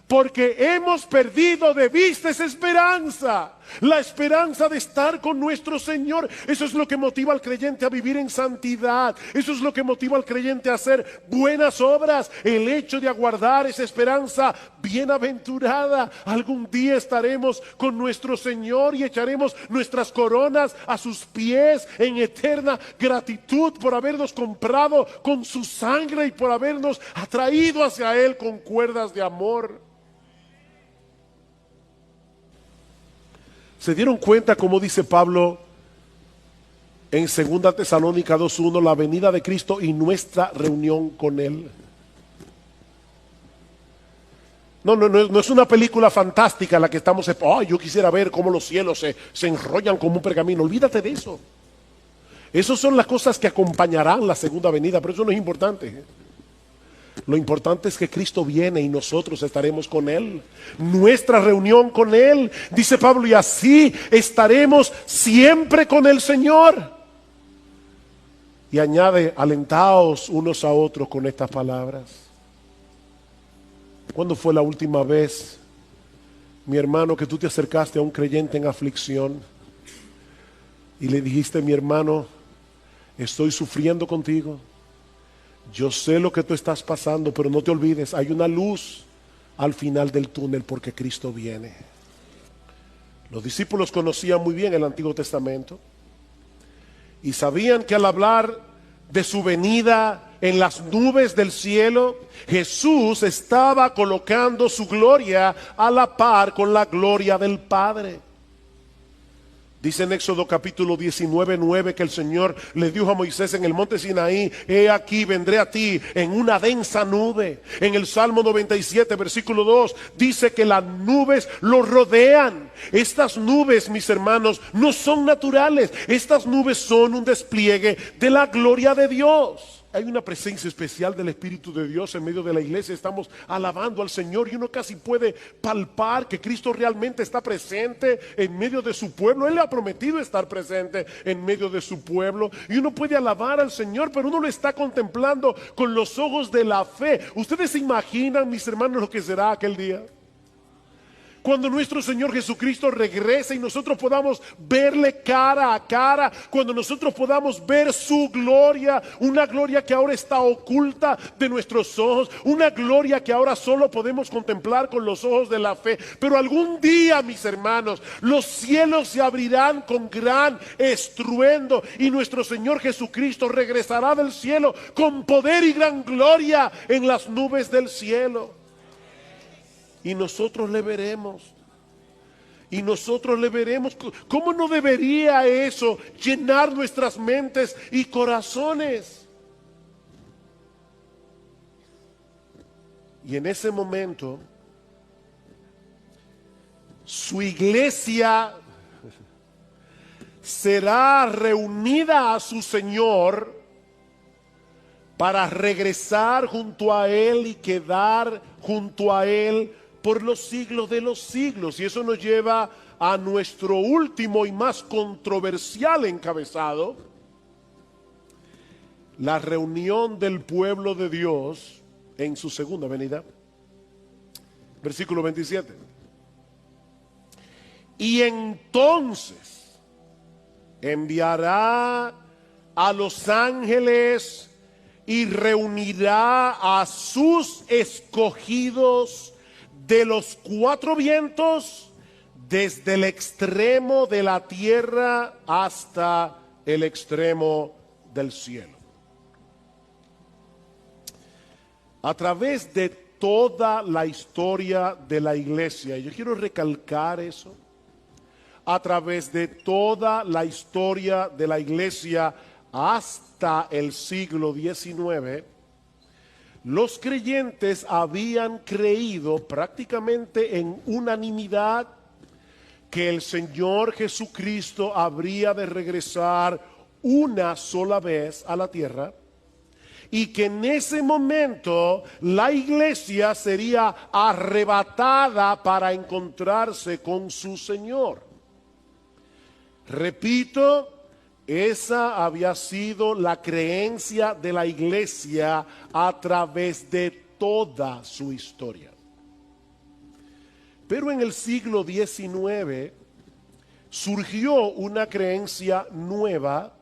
Porque hemos perdido de vista esa esperanza, la esperanza de estar con nuestro Señor. Eso es lo que motiva al creyente a vivir en santidad. Eso es lo que motiva al creyente a hacer buenas obras. El hecho de aguardar esa esperanza bienaventurada. Algún día estaremos con nuestro Señor y echaremos nuestras coronas a sus pies en eterna gratitud por habernos comprado con su sangre y por habernos atraído hacia Él con cuerdas de amor. ¿Se dieron cuenta, como dice Pablo en 2 Tesalónica 2:1, la venida de Cristo y nuestra reunión con Él? No es una película fantástica la que estamos, yo quisiera ver cómo los cielos se enrollan como un pergamino. Olvídate de eso. Esas son las cosas que acompañarán la segunda venida, pero eso no es importante. Lo importante es que Cristo viene y nosotros estaremos con Él. Nuestra reunión con Él, dice Pablo, y así estaremos siempre con el Señor. Y añade, alentaos unos a otros con estas palabras. ¿Cuándo fue la última vez, mi hermano, que tú te acercaste a un creyente en aflicción y le dijiste, mi hermano, estoy sufriendo contigo? Yo sé lo que tú estás pasando, pero no te olvides, hay una luz al final del túnel porque Cristo viene. Los discípulos conocían muy bien el Antiguo Testamento y sabían que al hablar de su venida en las nubes del cielo, Jesús estaba colocando su gloria a la par con la gloria del Padre. Dice en Éxodo capítulo 19:9 que el Señor le dijo a Moisés en el monte Sinaí, he aquí vendré a ti en una densa nube. En el Salmo 97 versículo 2 dice que las nubes lo rodean. Estas nubes, mis hermanos, no son naturales. Estas nubes son un despliegue de la gloria de Dios. hay una presencia especial del Espíritu de Dios en medio de la iglesia. Estamos alabando al Señor y uno casi puede palpar que Cristo realmente está presente en medio de su pueblo. Él le ha prometido estar presente en medio de su pueblo y uno puede alabar al Señor, pero uno lo está contemplando con los ojos de la fe. ¿Ustedes se imaginan, mis hermanos, lo que será aquel día? Cuando nuestro Señor Jesucristo regrese y nosotros podamos verle cara a cara, cuando nosotros podamos ver su gloria, una gloria que ahora está oculta de nuestros ojos, una gloria que ahora solo podemos contemplar con los ojos de la fe. Pero algún día, mis hermanos, los cielos se abrirán con gran estruendo y nuestro Señor Jesucristo regresará del cielo con poder y gran gloria en las nubes del cielo. Y nosotros le veremos. Y nosotros le veremos. ¿Cómo no debería eso llenar nuestras mentes y corazones? Y en ese momento, su iglesia será reunida a su Señor para regresar junto a Él y quedar junto a Él por los siglos de los siglos. Y eso nos lleva a nuestro último y más controversial encabezado: la reunión del pueblo de Dios en su segunda venida. Versículo 27. Y entonces enviará a los ángeles y reunirá a sus escogidos de los cuatro vientos, desde el extremo de la tierra hasta el extremo del cielo. A través de toda la historia de la iglesia, y yo quiero recalcar eso, a través de toda la historia de la iglesia hasta el siglo XIX, los creyentes habían creído prácticamente en unanimidad que el Señor Jesucristo habría de regresar una sola vez a la tierra y que en ese momento la iglesia sería arrebatada para encontrarse con su Señor. Repito, esa había sido la creencia de la iglesia a través de toda su historia. Pero en el siglo XIX surgió una creencia nueva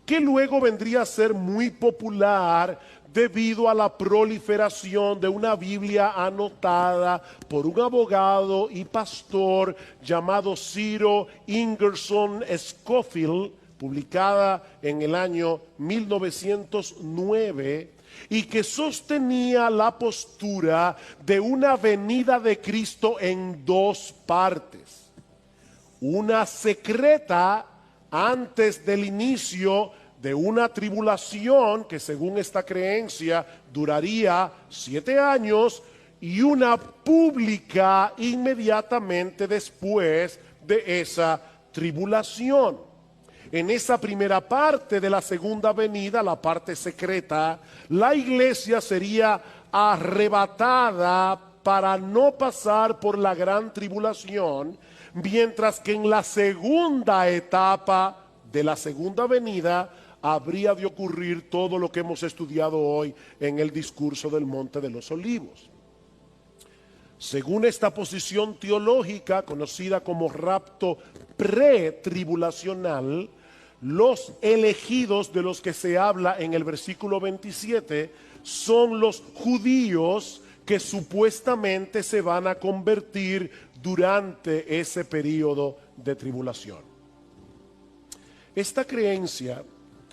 que luego vendría a ser muy popular debido a la proliferación de una Biblia anotada por un abogado y pastor llamado Ciro Ingerson Scofield, publicada en el año 1909, y que sostenía la postura de una venida de Cristo en dos partes: una secreta antes del inicio de una tribulación que, según esta creencia, duraría 7 años, y una pública inmediatamente después de esa tribulación. En esa primera parte de la segunda venida, la parte secreta, la iglesia sería arrebatada para no pasar por la gran tribulación, mientras que en la segunda etapa de la segunda venida habría de ocurrir todo lo que hemos estudiado hoy en el discurso del Monte de los Olivos. Según esta posición teológica, conocida como rapto pretribulacional, los elegidos de los que se habla en el versículo 27 son los judíos que supuestamente se van a convertir durante ese periodo de tribulación. Esta creencia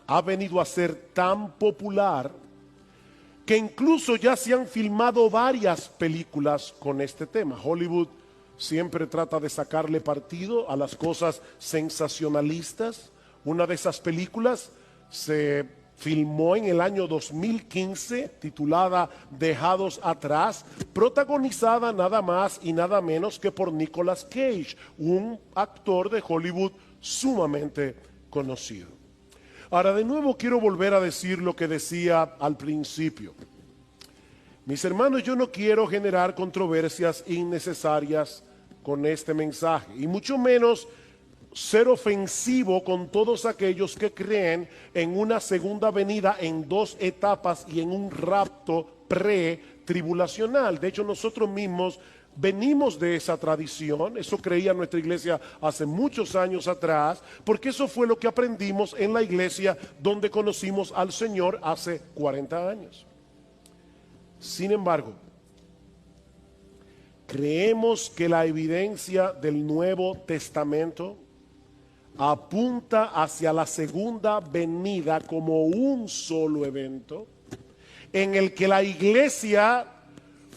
ha venido a ser tan popular que incluso ya se han filmado varias películas con este tema. Hollywood siempre trata de sacarle partido a las cosas sensacionalistas. Una de esas películas se filmó en el año 2015, titulada Dejados Atrás, protagonizada nada más y nada menos que por Nicolas Cage, un actor de Hollywood sumamente conocido. Ahora, de nuevo quiero volver a decir lo que decía al principio. Mis hermanos, yo no quiero generar controversias innecesarias con este mensaje, y mucho menos ser ofensivo con todos aquellos que creen en una segunda venida en dos etapas y en un rapto pre-tribulacional. De hecho, nosotros mismos venimos de esa tradición, eso creía nuestra iglesia hace muchos años atrás, porque eso fue lo que aprendimos en la iglesia donde conocimos al Señor hace 40 años. Sin embargo, creemos que la evidencia del Nuevo Testamento apunta hacia la segunda venida como un solo evento en el que la iglesia,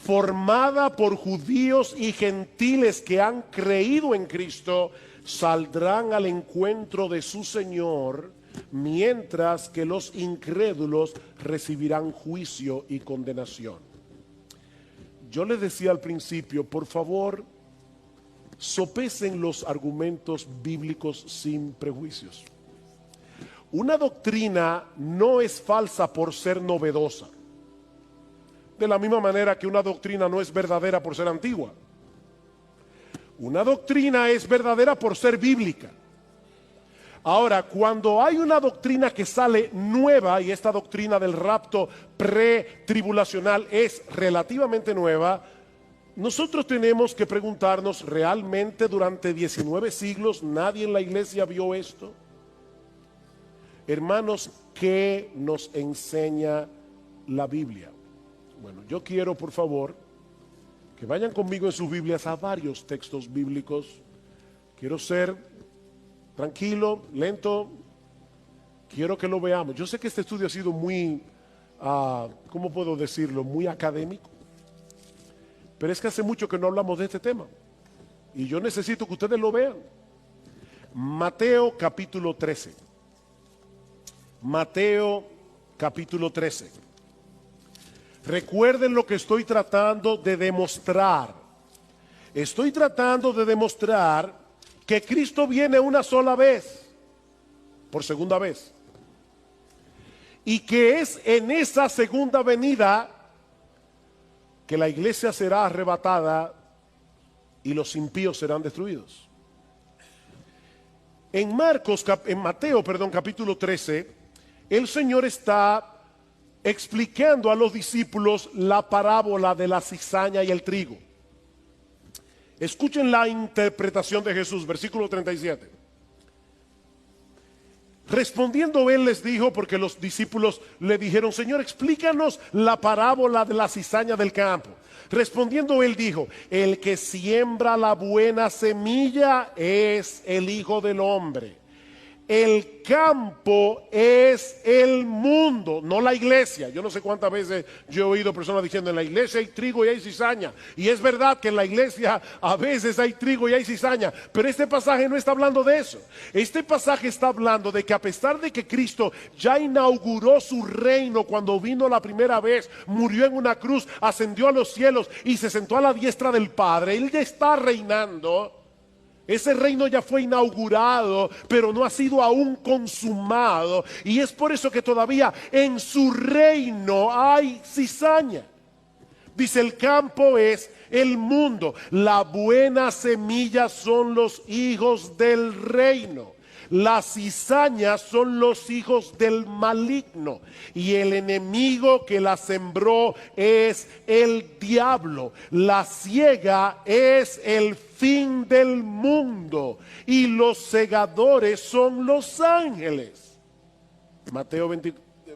formada por judíos y gentiles que han creído en Cristo, saldrán al encuentro de su Señor, mientras que los incrédulos recibirán juicio y condenación. Yo les decía al principio, por favor, sopesen los argumentos bíblicos sin prejuicios. Una doctrina no es falsa por ser novedosa, de la misma manera que una doctrina no es verdadera por ser antigua. Una doctrina es verdadera por ser bíblica. Ahora, cuando hay una doctrina que sale nueva, y esta doctrina del rapto pre-tribulacional es relativamente nueva, nosotros tenemos que preguntarnos, ¿realmente durante 19 siglos nadie en la iglesia vio esto? Hermanos, ¿qué nos enseña la Biblia? Bueno, yo quiero, por favor, que vayan conmigo en sus Biblias a varios textos bíblicos. Quiero ser tranquilo, lento, quiero que lo veamos. Yo sé que este estudio ha sido muy, ¿cómo puedo decirlo? Muy académico. Pero es que hace mucho que no hablamos de este tema. Y yo necesito que ustedes lo vean. Mateo capítulo 13. Mateo capítulo 13. Recuerden lo que estoy tratando de demostrar. Estoy tratando de demostrar que Cristo viene una sola vez, por segunda vez. Y que es en esa segunda venida que la iglesia será arrebatada y los impíos serán destruidos. En Mateo, capítulo 13, el Señor está explicando a los discípulos la parábola de la cizaña y el trigo. Escuchen la interpretación de Jesús, versículo 37. Respondiendo él les dijo, porque los discípulos le dijeron, Señor, explícanos la parábola de la cizaña del campo. Respondiendo él dijo, el que siembra la buena semilla es el Hijo del Hombre. El campo es el mundo, no la iglesia. Yo no sé cuántas veces yo he oído personas diciendo, en la iglesia hay trigo y hay cizaña. Y es verdad que en la iglesia a veces hay trigo y hay cizaña, pero este pasaje no está hablando de eso. Este pasaje está hablando de que a pesar de que Cristo ya inauguró su reino cuando vino la primera vez, murió en una cruz, ascendió a los cielos y se sentó a la diestra del Padre, Él ya está reinando. Ese reino ya fue inaugurado, pero no ha sido aún consumado. Y es por eso que todavía en su reino hay cizaña. Dice, el campo es el mundo. La buena semilla son los hijos del reino. Las cizañas son los hijos del maligno. Y el enemigo que la sembró es el diablo. La siega es el fin del mundo. Y los segadores son los ángeles. Mateo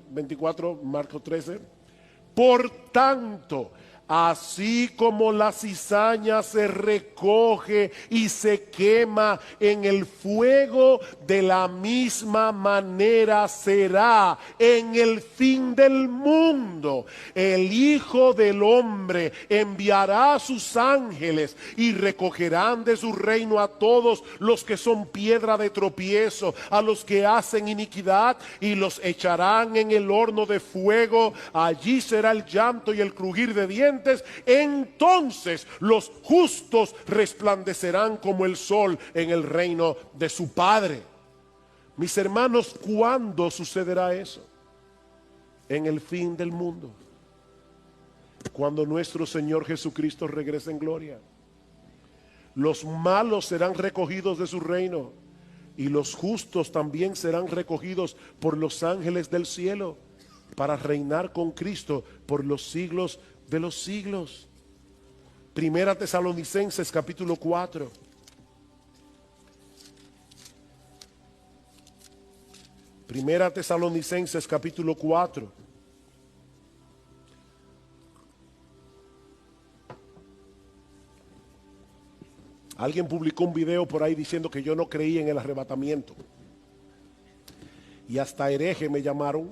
24, Marcos 13. Por tanto, así como la cizaña se recoge y se quema en el fuego, de la misma manera será en el fin del mundo. El Hijo del Hombre enviará a sus ángeles y recogerán de su reino a todos los que son piedra de tropiezo, a los que hacen iniquidad, y los echarán en el horno de fuego. Allí será el llanto y el crujir de dientes. Entonces los justos resplandecerán como el sol en el reino de su Padre. Mis hermanos, ¿cuándo sucederá eso? En el fin del mundo, cuando nuestro Señor Jesucristo regrese en gloria. Los malos serán recogidos de su reino y los justos también serán recogidos por los ángeles del cielo para reinar con Cristo por los siglos de los siglos. Primera Tesalonicenses capítulo 4. Primera Tesalonicenses capítulo 4. Alguien publicó un video por ahí diciendo que yo no creía en el arrebatamiento. Y hasta hereje me llamaron.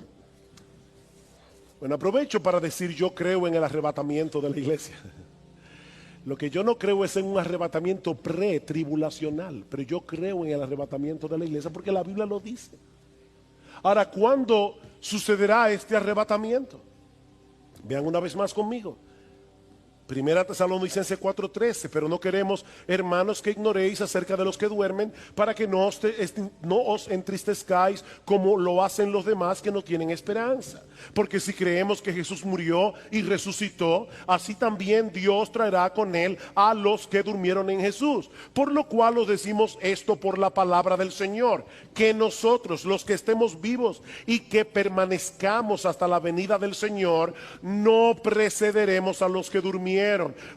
Bueno, aprovecho para decir yo creo en el arrebatamiento de la iglesia. Lo que yo no creo es en un arrebatamiento pre-tribulacional, pero yo creo en el arrebatamiento de la iglesia porque la Biblia lo dice. Ahora, ¿cuándo sucederá este arrebatamiento? Vean una vez más conmigo. Primera Tesalonicenses 4:13, pero no queremos, hermanos, que ignoréis acerca de los que duermen, para que no os entristezcáis como lo hacen los demás que no tienen esperanza. Porque si creemos que Jesús murió y resucitó, así también Dios traerá con él a los que durmieron en Jesús. Por lo cual os decimos esto por la palabra del Señor, que nosotros, los que estemos vivos y que permanezcamos hasta la venida del Señor, no precederemos a los que durmieron.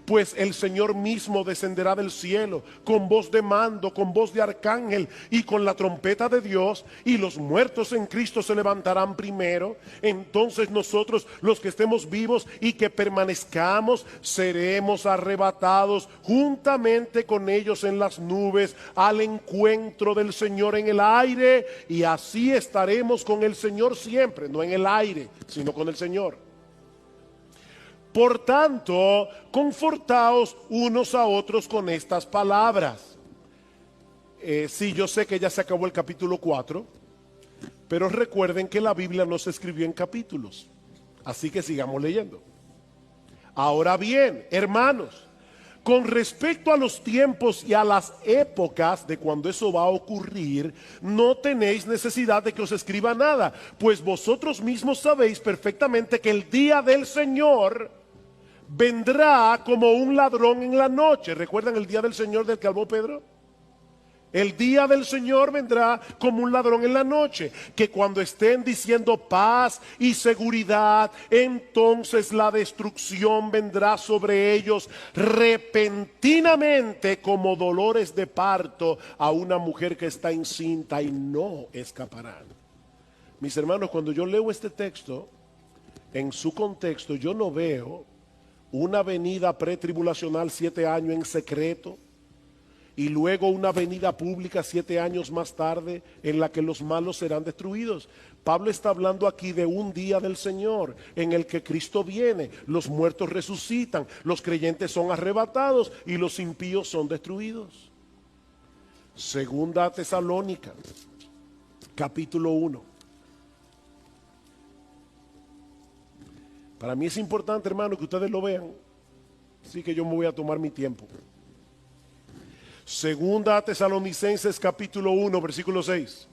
Pues el Señor mismo descenderá del cielo con voz de mando, con voz de arcángel y con la trompeta de Dios, y los muertos en Cristo se levantarán primero. Entonces nosotros, los que estemos vivos y que permanezcamos, seremos arrebatados juntamente con ellos en las nubes al encuentro del Señor en el aire, y así estaremos con el Señor siempre, no en el aire, sino con el Señor. Por tanto, confortaos unos a otros con estas palabras. Sí, yo sé que ya se acabó el capítulo 4, pero recuerden que la Biblia no se escribió en capítulos, así que sigamos leyendo. Ahora bien, hermanos, con respecto a los tiempos y a las épocas de cuando eso va a ocurrir, no tenéis necesidad de que os escriba nada, pues vosotros mismos sabéis perfectamente que el día del Señor vendrá como un ladrón en la noche. ¿Recuerdan el día del Señor del que habló Pedro? El día del Señor vendrá como un ladrón en la noche, que cuando estén diciendo paz y seguridad, entonces la destrucción vendrá sobre ellos repentinamente como dolores de parto a una mujer que está encinta, y no escaparán. Mis hermanos, cuando yo leo este texto, en su contexto, yo no veo una venida pretribulacional 7 años en secreto y luego una venida pública 7 años más tarde en la que los malos serán destruidos. Pablo está hablando aquí de un día del Señor en el que Cristo viene, los muertos resucitan, los creyentes son arrebatados y los impíos son destruidos. Segunda Tesalónica, capítulo 1. Para mí es importante, hermano, que ustedes lo vean, así que yo me voy a tomar mi tiempo. Segunda Tesalonicenses capítulo 1, versículo 6.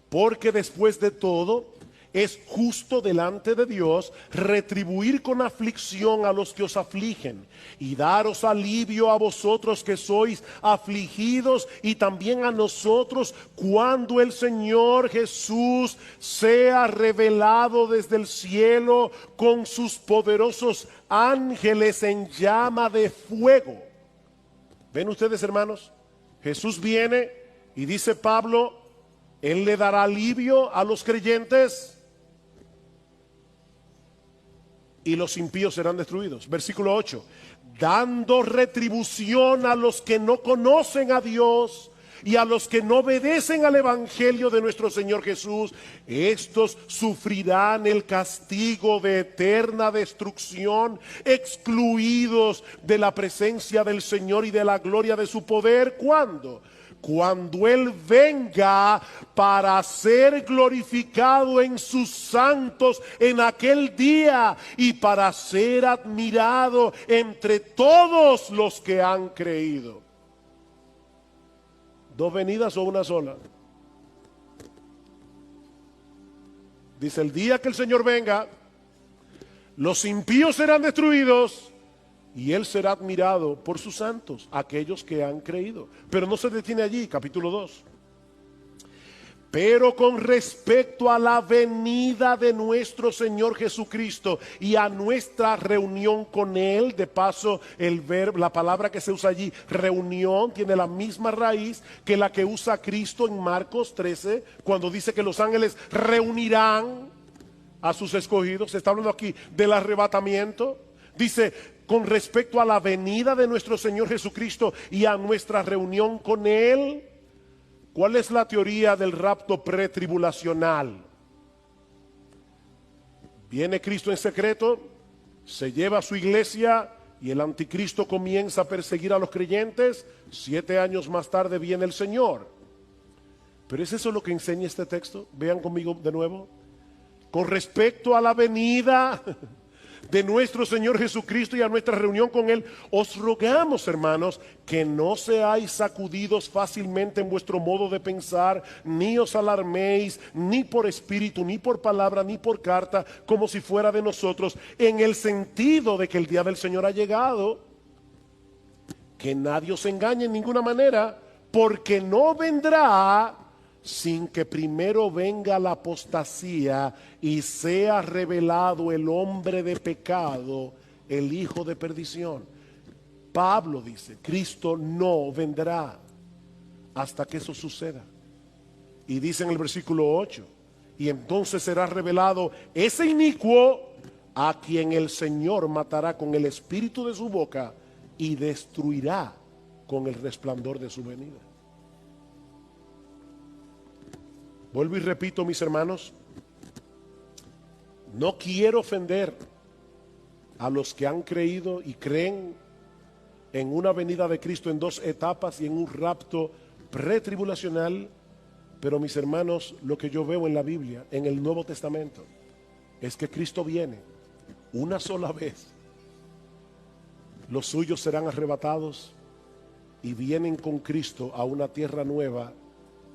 Porque después de todo es justo delante de Dios retribuir con aflicción a los que os afligen y daros alivio a vosotros que sois afligidos, y también a nosotros cuando el Señor Jesús sea revelado desde el cielo con sus poderosos ángeles en llama de fuego. ¿Ven ustedes, hermanos? Jesús viene y dice Pablo, Él le dará alivio a los creyentes y los impíos serán destruidos. Versículo 8. Dando retribución a los que no conocen a Dios y a los que no obedecen al evangelio de nuestro Señor Jesús, estos sufrirán el castigo de eterna destrucción, excluidos de la presencia del Señor y de la gloria de su poder. ¿Cuándo? Cuando Él venga para ser glorificado en sus santos en aquel día y para ser admirado entre todos los que han creído. ¿Dos venidas o una sola? Dice, el día que el Señor venga, los impíos serán destruidos y Él será admirado por sus santos, aquellos que han creído. Pero no se detiene allí, capítulo 2. Pero con respecto a la venida de nuestro Señor Jesucristo y a nuestra reunión con Él, de paso el verbo, la palabra que se usa allí, reunión, tiene la misma raíz que la que usa Cristo en Marcos 13, cuando dice que los ángeles reunirán a sus escogidos. Se está hablando aquí del arrebatamiento. Dice, con respecto a la venida de nuestro Señor Jesucristo y a nuestra reunión con Él. ¿Cuál es la teoría del rapto pretribulacional? Viene Cristo en secreto, se lleva a su iglesia y el anticristo comienza a perseguir a los creyentes. 7 años más tarde viene el Señor. ¿Pero es eso lo que enseña este texto? Vean conmigo de nuevo. Con respecto a la venida de nuestro Señor Jesucristo y a nuestra reunión con Él, os rogamos, hermanos, que no seáis sacudidos fácilmente en vuestro modo de pensar, ni os alarméis, ni por espíritu, ni por palabra, ni por carta, como si fuera de nosotros, en el sentido de que el día del Señor ha llegado. Que nadie os engañe en ninguna manera, porque no vendrá sin que primero venga la apostasía y sea revelado el hombre de pecado, el hijo de perdición. Pablo dice, Cristo no vendrá hasta que eso suceda. Y dice en el versículo 8, y entonces será revelado ese inicuo a quien el Señor matará con el espíritu de su boca y destruirá con el resplandor de su venida. Vuelvo y repito, mis hermanos, no quiero ofender a los que han creído y creen en una venida de Cristo en 2 etapas y en un rapto pretribulacional, pero mis hermanos, lo que yo veo en la Biblia, en el Nuevo Testamento, es que Cristo viene una sola vez. Los suyos serán arrebatados y vienen con Cristo a una tierra nueva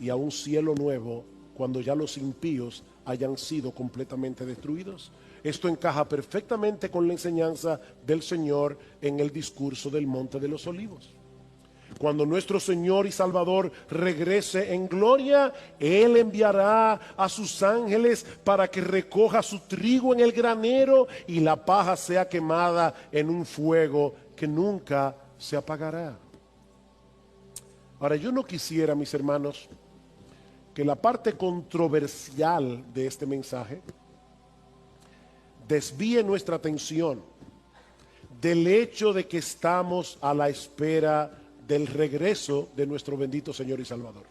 y a un cielo nuevo, cuando ya los impíos hayan sido completamente destruidos. Esto encaja perfectamente con la enseñanza del Señor en el discurso del Monte de los Olivos. Cuando nuestro Señor y Salvador regrese en gloria, Él enviará a sus ángeles para que recoja su trigo en el granero y la paja sea quemada en un fuego que nunca se apagará. Ahora, yo no quisiera, mis hermanos, que la parte controversial de este mensaje desvíe nuestra atención del hecho de que estamos a la espera del regreso de nuestro bendito Señor y Salvador.